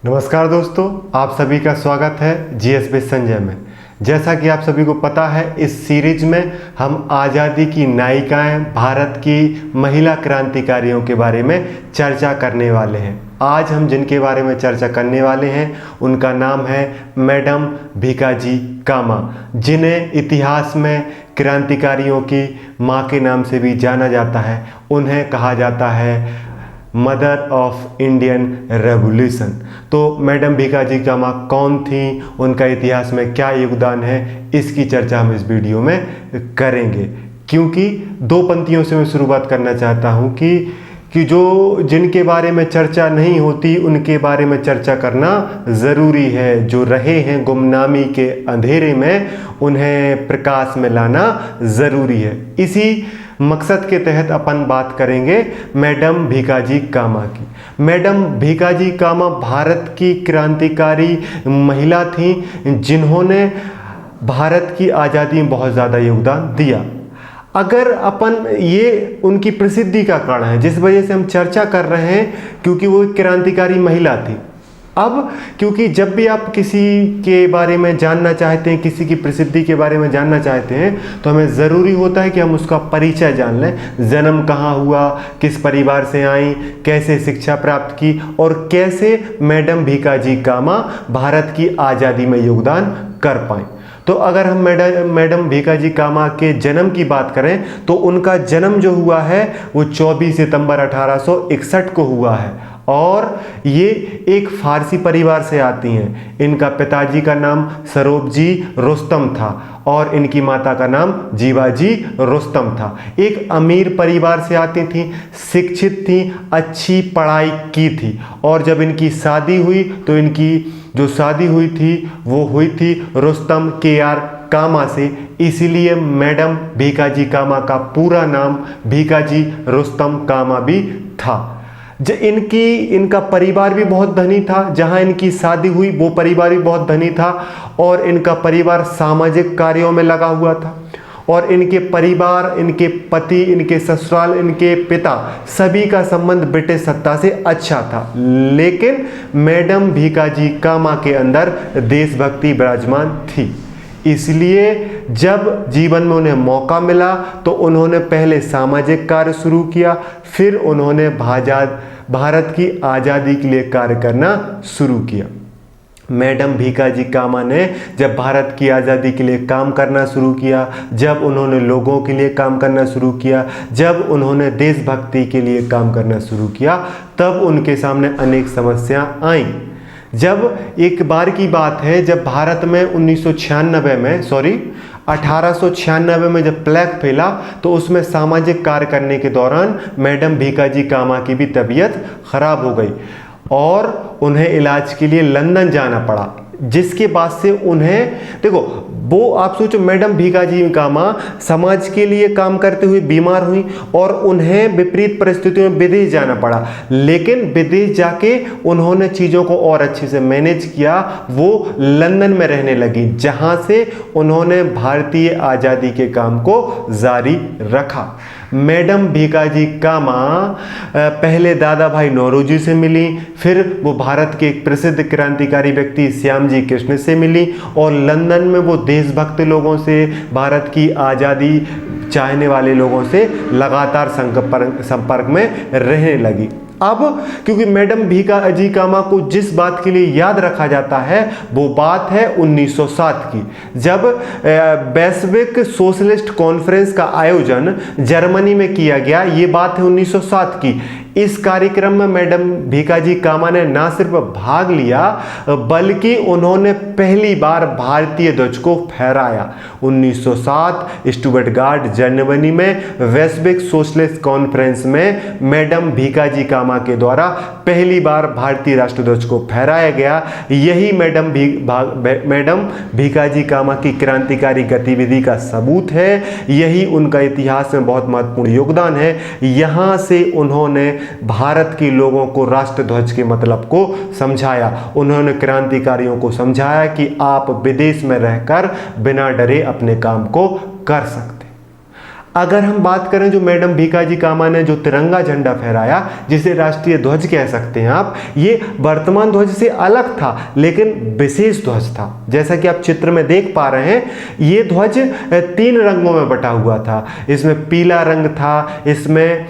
नमस्कार दोस्तों, आप सभी का स्वागत है जीएसबी संजय में। जैसा कि आप सभी को पता है, इस सीरीज में हम आज़ादी की नायिकाएं, भारत की महिला क्रांतिकारियों के बारे में चर्चा करने वाले हैं। आज हम जिनके बारे में चर्चा करने वाले हैं उनका नाम है मैडम भीकाजी कामा, जिन्हें इतिहास में क्रांतिकारियों की माँ के नाम से भी जाना जाता है। उन्हें कहा जाता है मदर ऑफ इंडियन रेवोल्यूशन। तो मैडम भीकाजी कामा कौन थी, उनका इतिहास में क्या योगदान है, इसकी चर्चा हम इस वीडियो में करेंगे। क्योंकि दो पंक्तियों से मैं शुरुआत करना चाहता हूं कि जो जिनके बारे में चर्चा नहीं होती उनके बारे में चर्चा करना ज़रूरी है। जो रहे हैं गुमनामी के अंधेरे में, उन्हें प्रकाश में लाना ज़रूरी है। इसी मकसद के तहत अपन बात करेंगे मैडम भीकाजी कामा की। मैडम भीकाजी कामा भारत की क्रांतिकारी महिला थी, जिन्होंने भारत की आज़ादी में बहुत ज़्यादा योगदान दिया। अगर अपन ये उनकी प्रसिद्धि का कारण है जिस वजह से हम चर्चा कर रहे हैं, क्योंकि वो एक क्रांतिकारी महिला थी। अब क्योंकि जब भी आप किसी के बारे में जानना चाहते हैं, किसी की प्रसिद्धि के बारे में जानना चाहते हैं, तो हमें ज़रूरी होता है कि हम उसका परिचय जान लें। जन्म कहाँ हुआ, किस परिवार से आई, कैसे शिक्षा प्राप्त की और कैसे मैडम भीकाजी कामा भारत की आज़ादी में योगदान कर पाएँ। तो अगर हम मैडम भीकाजी कामा के जन्म की बात करें तो उनका जन्म जो हुआ है वो 24 सितंबर 1861 को हुआ है और ये एक फारसी परिवार से आती हैं। इनका पिताजी का नाम सरोबजी रुस्तम था और इनकी माता का नाम जीवाजी रुस्तम था। एक अमीर परिवार से आती थी, शिक्षित थी, अच्छी पढ़ाई की थी। और जब इनकी शादी हुई तो इनकी जो शादी हुई थी वो हुई थी रुस्तम के.आर. कामा से। इसीलिए मैडम भीकाजी कामा का पूरा नाम भीकाजी रुस्तम कामा भी था। इनका परिवार भी बहुत धनी था। जहां इनकी शादी हुई वो परिवार भी बहुत धनी था और इनका परिवार सामाजिक कार्यों में लगा हुआ था। और इनके परिवार, इनके पति, इनके ससुराल, इनके पिता, सभी का संबंध ब्रिटिश सत्ता से अच्छा था। लेकिन मैडम भीकाजी कामा के अंदर देशभक्ति विराजमान थी। इसलिए जब जीवन में उन्हें मौका मिला तो उन्होंने पहले सामाजिक कार्य शुरू किया, फिर उन्होंने भारत की आज़ादी के लिए कार्य करना शुरू किया। मैडम भीकाजी कामा ने जब भारत की आज़ादी के लिए काम करना शुरू किया, जब उन्होंने लोगों के लिए काम करना शुरू किया, जब उन्होंने देशभक्ति के लिए काम करना शुरू किया, तब उनके सामने अनेक समस्याएं आईं। जब एक बार की बात है, जब भारत में 1896 में जब प्लेग फैला तो उसमें सामाजिक कार्य करने के दौरान मैडम भीकाजी कामा की भी तबीयत खराब हो गई और उन्हें इलाज के लिए लंदन जाना पड़ा। जिसके बाद से उन्हें, देखो वो आप सोचो, मैडम भीकाजी कामा समाज के लिए काम करते हुए बीमार हुई और उन्हें विपरीत परिस्थितियों में विदेश जाना पड़ा। लेकिन विदेश जाके उन्होंने चीज़ों को और अच्छे से मैनेज किया। वो लंदन में रहने लगी, जहां से उन्होंने भारतीय आज़ादी के काम को जारी रखा। मैडम भीकाजी कामा पहले दादा भाई नौरोजी से मिली, फिर वो भारत के एक प्रसिद्ध क्रांतिकारी व्यक्ति श्यामजी कृष्ण से मिली और लंदन में वो देशभक्त लोगों से, भारत की आज़ादी चाहने वाले लोगों से लगातार संपर्क में रहने लगी। अब क्योंकि मैडम भीकाजी कामा को जिस बात के लिए याद रखा जाता है वो बात है 1907 की, जब वैश्विक सोशलिस्ट कॉन्फ्रेंस का आयोजन जर्मनी में किया गया। ये बात है 1907 की। इस कार्यक्रम में मैडम भीकाजी कामा ने न सिर्फ भाग लिया बल्कि उन्होंने पहली बार भारतीय ध्वज को फहराया। 1907 स्टुटगार्ट जर्मनी में वैश्विक सोशलिस्ट कॉन्फ्रेंस में मैडम भीकाजी कामा के द्वारा पहली बार भारतीय राष्ट्रध्वज को फहराया गया। यही मैडम भीकाजी कामा की क्रांतिकारी गतिविधि का सबूत है। यही उनका इतिहास में बहुत महत्वपूर्ण योगदान है। यहाँ से उन्होंने भारत के लोगों को राष्ट्रध्वज के मतलब को समझाया। उन्होंने क्रांतिकारियों को समझाया कि आप विदेश में रहकर बिना डरे अपने काम को कर सकते। अगर हम बात करें जो मैडम भीकाजी कामा ने जो तिरंगा झंडा फहराया, जिसे राष्ट्रीय ध्वज कह सकते हैं आप, ये वर्तमान ध्वज से अलग था लेकिन विशेष ध्वज था। जैसा कि आप चित्र में देख पा रहे हैं, ये ध्वज 3 रंगों में बटा हुआ था। इसमें पीला रंग था, इसमें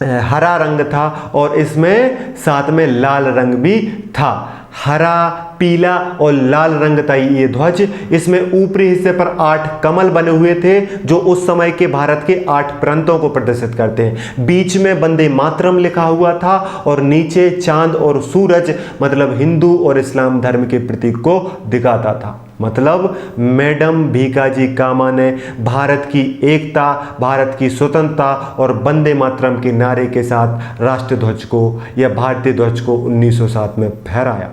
हरा रंग था और इसमें साथ में लाल रंग भी था। हरा, पीला और लाल रंग था ये ध्वज। इसमें ऊपरी हिस्से पर 8 कमल बने हुए थे जो उस समय के भारत के 8 प्रांतों को प्रदर्शित करते हैं। बीच में वंदे मातरम लिखा हुआ था और नीचे चांद और सूरज, मतलब हिंदू और इस्लाम धर्म के प्रतीक को दिखाता था। मतलब मैडम भीकाजी कामा ने भारत की एकता, भारत की स्वतंत्रता और वंदे मातरम के नारे के साथ राष्ट्र ध्वज को या भारतीय ध्वज को 1907 में फहराया।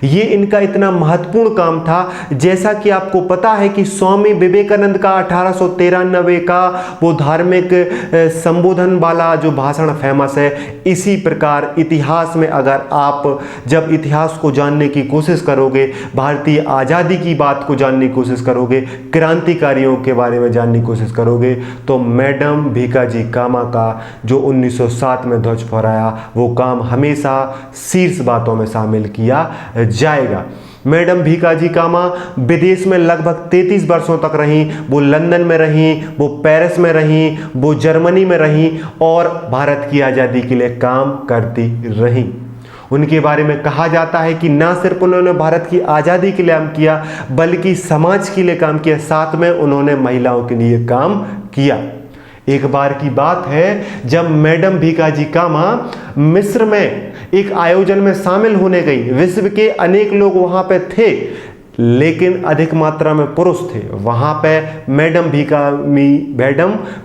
ये इनका इतना महत्वपूर्ण काम था। जैसा कि आपको पता है कि स्वामी विवेकानंद का 1893 का वो धार्मिक संबोधन वाला जो भाषण फेमस है, इसी प्रकार इतिहास में अगर आप जब इतिहास को जानने की कोशिश करोगे, भारतीय आज़ादी की बात को जानने की कोशिश करोगे, क्रांतिकारियों के बारे में जानने की कोशिश करोगे, तो मैडम भीकाजी कामा का जो 1907 में ध्वज फहराया वो काम हमेशा शीर्ष बातों में शामिल किया जाएगा। मैडम भीकाजी कामा विदेश में लगभग 33 वर्षों तक रहीं। वो लंदन में रहीं, वो पेरिस में रहीं, वो जर्मनी में रहीं और भारत की आज़ादी के लिए काम करती रहीं। उनके बारे में कहा जाता है कि ना सिर्फ उन्होंने भारत की आज़ादी के लिए काम किया बल्कि समाज के लिए काम किया, साथ में उन्होंने महिलाओं के लिए काम किया। एक बार की बात है जब मैडम भीकाजी कामा मिस्र में एक आयोजन में शामिल होने गई। विश्व के अनेक लोग वहां पे थे लेकिन अधिक मात्रा में पुरुष थे। वहां पे मैडम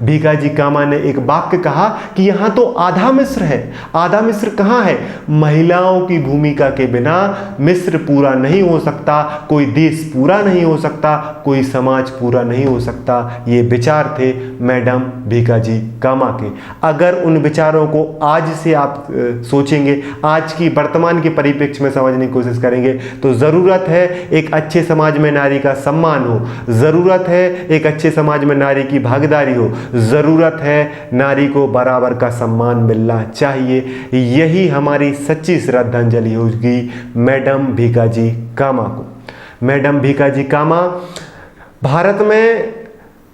भीकाजी कामा ने एक वाक्य कहा कि यहां तो आधा मिस्र है। आधा मिस्र कहां है? महिलाओं की भूमिका के बिना मिस्र पूरा नहीं हो सकता, कोई देश पूरा नहीं हो सकता, कोई समाज पूरा नहीं हो सकता। ये विचार थे मैडम भीकाजी कामा के। अगर उन विचारों को आज से आप सोचेंगे, आज की वर्तमान के परिप्रेक्ष्य में समझने की कोशिश करेंगे, तो जरूरत है एक अच्छे समाज में नारी का सम्मान हो, जरूरत है एक अच्छे समाज में नारी की भागीदारी हो, जरूरत है नारी को बराबर का सम्मान मिलना चाहिए। यही हमारी सच्ची श्रद्धांजलि होगी मैडम भीकाजी कामा को। मैडम भीकाजी कामा भारत में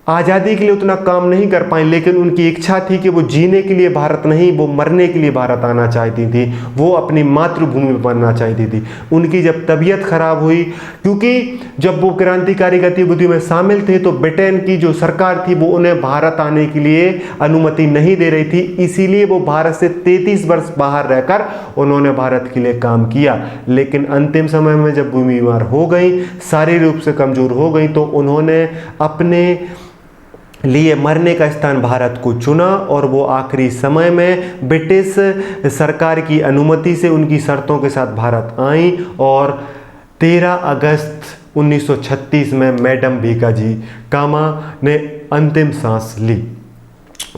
आज़ादी के लिए उतना काम नहीं कर पाई, लेकिन उनकी इच्छा थी कि वो जीने के लिए भारत नहीं, वो मरने के लिए भारत आना चाहती थी। वो अपनी मातृभूमि पर मरना चाहती थी। उनकी जब तबीयत खराब हुई, क्योंकि जब वो क्रांतिकारी गतिविधियों में शामिल थे तो ब्रिटेन की जो सरकार थी वो उन्हें भारत आने के लिए अनुमति नहीं दे रही थी, इसीलिए वो भारत से 33 वर्ष बाहर रहकर उन्होंने भारत के लिए काम किया। लेकिन अंतिम समय में जब वो बीमार हो गई, शारीरिक रूप से कमजोर हो गई, तो उन्होंने अपने लिए मरने का स्थान भारत को चुना और वो आखिरी समय में ब्रिटिश सरकार की अनुमति से उनकी शर्तों के साथ भारत आई और 13 अगस्त 1936 में मैडम भीकाजी कामा ने अंतिम सांस ली।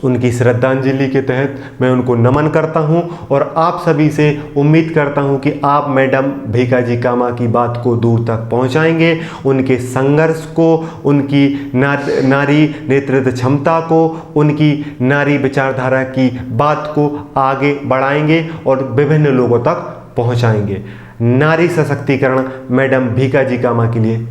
उनकी श्रद्धांजलि के तहत मैं उनको नमन करता हूं और आप सभी से उम्मीद करता हूं कि आप मैडम भीकाजी कामा की बात को दूर तक पहुंचाएंगे, उनके संघर्ष को, उनकी नारी नेतृत्व क्षमता को, उनकी नारी विचारधारा की बात को आगे बढ़ाएंगे और विभिन्न लोगों तक पहुंचाएंगे। नारी सशक्तिकरण मैडम भीकाजी कामा के लिए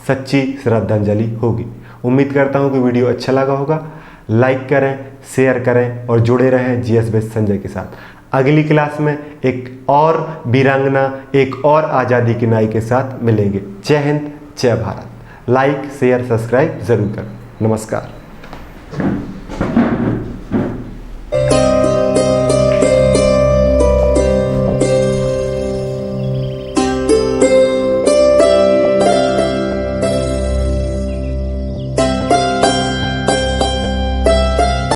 सच्ची श्रद्धांजलि होगी। उम्मीद करता हूं कि वीडियो अच्छा लगा होगा। लाइक करें, शेयर करें और जुड़े रहें जीएस बेस्ट संजय के साथ। अगली क्लास में एक और वीरांगना, एक और आज़ादी की नाई के साथ मिलेंगे। जय हिंद, जय भारत। लाइक, शेयर, सब्सक्राइब जरूर करें। नमस्कार।